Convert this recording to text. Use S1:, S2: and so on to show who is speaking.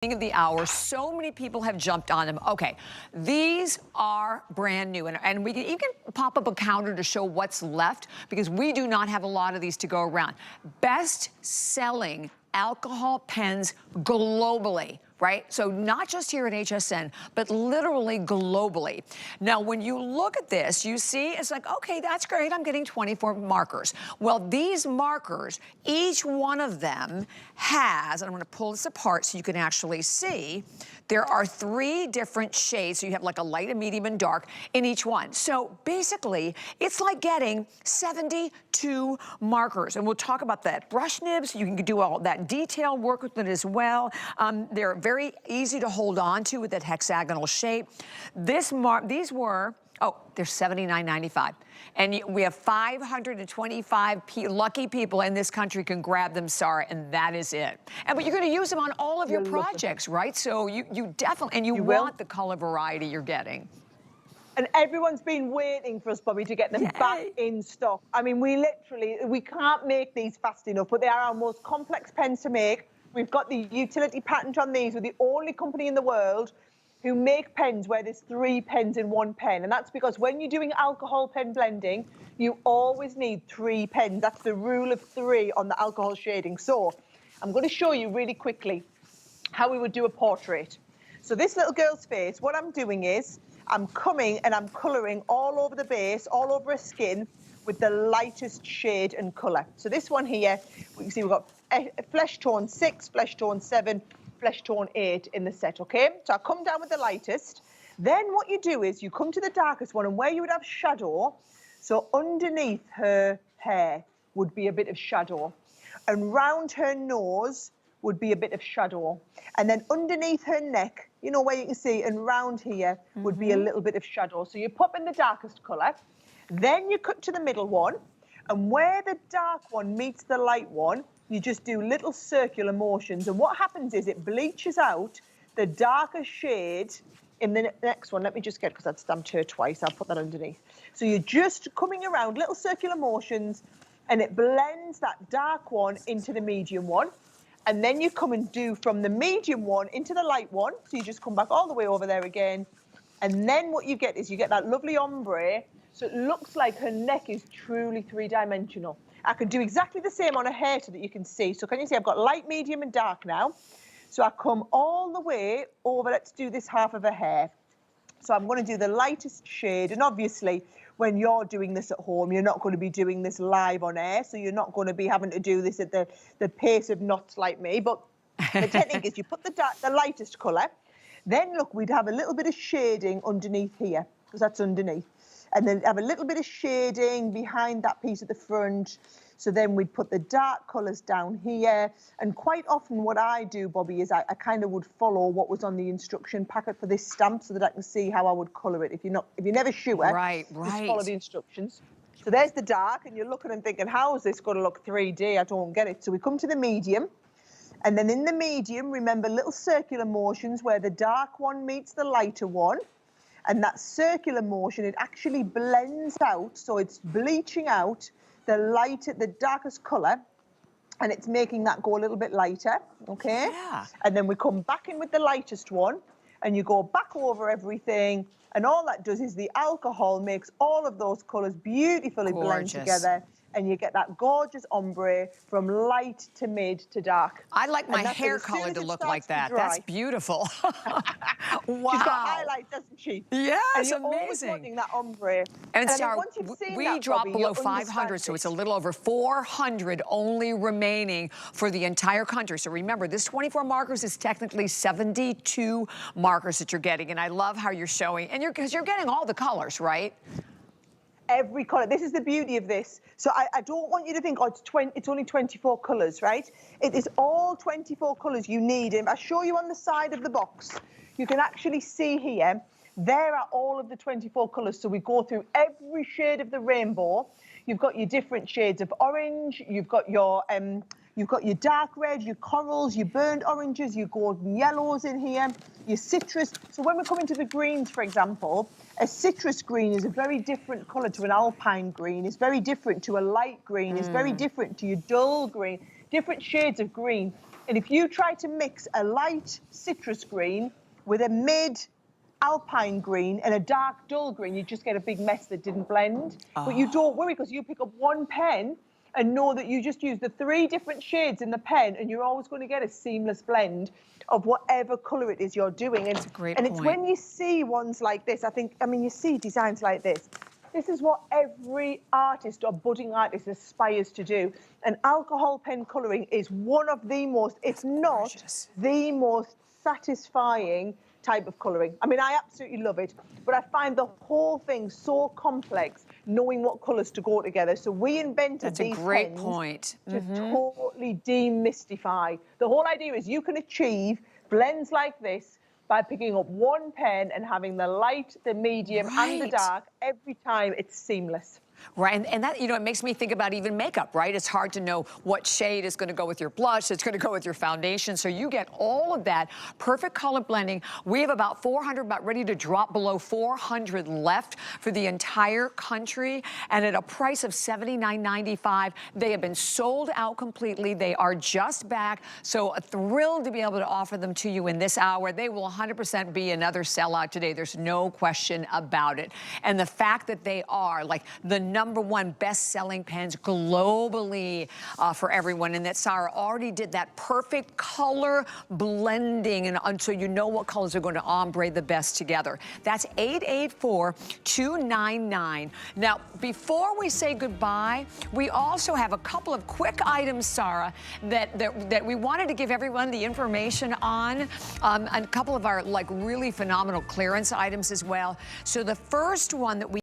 S1: Of the hour, so many people have jumped on them. Okay, these are brand new, and we can even pop up a counter to show what's left because we do not have a lot of these to go around. Best selling alcohol pens globally, right? So not just here at HSN, but literally globally. Now, when you look at this, you see it's like, okay, that's great. I'm getting 24 markers. Well, these markers, each one of them has, and I'm gonna pull this apart so you can actually see, there are 3 different shades. So you have like a light, a medium, and dark in each one. So basically, it's like getting 72 markers. And we'll talk about that. Brush nibs, you can do all that detail work with it as well. They're very easy to hold on to with that hexagonal shape. These were, oh, they're $79.95. And we have 525 lucky people in this country can grab them, Sarah, and that is it. But you're gonna use them on all of your projects, right? So you definitely, and you want the color variety you're getting.
S2: And everyone's been waiting for us, Bobby, to get them back in stock. I mean, we can't make these fast enough, but they are our most complex pens to make. We've got the utility patent on these. We're the only company in the world who make pens where there's 3 pens in one pen. And that's because when you're doing alcohol pen blending, you always need 3 pens. That's the rule of 3 on the alcohol shading. So I'm going to show you really quickly how we would do a portrait. So this little girl's face, what I'm doing is I'm coming and I'm colouring all over the base, all over her skin with the lightest shade and colour. So this one here, we can see we've got flesh tone 6, flesh tone 7, flesh tone 8 in the set, okay? So I come down with the lightest. Then what you do is you come to the darkest one, and where you would have shadow, so underneath her hair would be a bit of shadow, and round her nose would be a bit of shadow, and then underneath her neck, you know, where you can see, and round here would be a little bit of shadow. So you pop in the darkest colour, then you cut to the middle one, and where the dark one meets the light one, you just do little circular motions, and what happens is it bleaches out the darker shade in the next one. Let me just get, because I'd stamped her twice, I'll put that underneath. So you're just coming around, little circular motions, and it blends that dark one into the medium one. And then you come and do from the medium one into the light one. So you just come back all the way over there again. And then what you get is you get that lovely ombre. So it looks like her neck is truly 3-dimensional. I can do exactly the same on her hair so that you can see. So can you see I've got light, medium, and dark now. So I come all the way over. Let's do this half of her hair. So I'm going to do the lightest shade. And obviously, when you're doing this at home, you're not going to be doing this live on air. So you're not going to be having to do this at the pace of knots like me. But the technique is you put the lightest colour. Then, look, we'd have a little bit of shading underneath here, because that's underneath. And then have a little bit of shading behind that piece at the front. So then we'd put the dark colours down here. And quite often what I do, Bobby, is I kind of would follow what was on the instruction packet for this stamp so that I can see how I would colour it. If you're never sure, just follow the instructions. So there's the dark, and you're looking and thinking, how is this going to look 3D? I don't get it. So we come to the medium. And then in the medium, remember, little circular motions where the dark one meets the lighter one. And that circular motion, it actually blends out, so it's bleaching out the darkest colour, and it's making that go a little bit lighter, okay?
S1: Yeah.
S2: And then we come back in with the lightest one, and you go back over everything, and all that does is the alcohol makes all of those colours beautifully blend together, and you get that gorgeous ombre from light to mid to dark.
S1: I like my hair color to look like that. That's beautiful. Wow.
S2: She's got highlights, doesn't she?
S1: Yes,
S2: and you're
S1: amazing.
S2: always wanting that ombre.
S1: And Sarah, we dropped below 500, so it's a little over 400 only remaining for the entire country. So remember, this 24 markers is technically 72 markers that you're getting, and I love how you're showing, and because you're getting all the colors, right?
S2: Every colour. This is the beauty of this. So I don't want you to think, oh, it's only 24 colours, right? It is all 24 colours you need. And if I show you on the side of the box, you can actually see here, there are all of the 24 colours. So we go through every shade of the rainbow. You've got your different shades of orange. You've got your dark red, your corals, your burnt oranges, your golden yellows in here, your citrus. So when we're coming to the greens, for example, a citrus green is a very different colour to an alpine green. It's very different to a light green. It's very different to your dull green. Different shades of green. And if you try to mix a light citrus green with a mid alpine green and a dark dull green, you just get a big mess that didn't blend. But you don't worry, because you pick up one pen and know that you just use the 3 different shades in the pen, and you're always going to get a seamless blend of whatever color it is you're doing. And,
S1: That's a great
S2: and
S1: point.
S2: it's when you see ones like this, I mean, you see designs like this. This is what every artist or budding artist aspires to do. And alcohol pen coloring is one of the most, if not the most satisfying type of coloring. I mean, I absolutely love it, but I find the whole thing so complex, knowing what colors to go together. So we invented these pens to totally demystify. The whole idea is you can achieve blends like this by picking up one pen and having the light, the medium, and the dark. Every time, it's seamless.
S1: Right, and that, you know, it makes me think about even makeup, right? It's hard to know what shade is going to go with your blush, it's going to go with your foundation, so you get all of that perfect color blending. We have about 400, about ready to drop below 400 left for the entire country, and at a price of $79.95. They have been sold out completely. They are just back, so thrilled to be able to offer them to you in this hour. They will 100% be another sellout today. There's no question about it. And the fact that they are like the #1 best-selling pens globally for everyone, and that Sarah already did that perfect color blending, and so you know what colors are going to ombre the best together. That's 884-299. Now, before we say goodbye, we also have a couple of quick items, Sarah, that we wanted to give everyone the information on, and a couple of our like really phenomenal clearance items as well. So the first one that we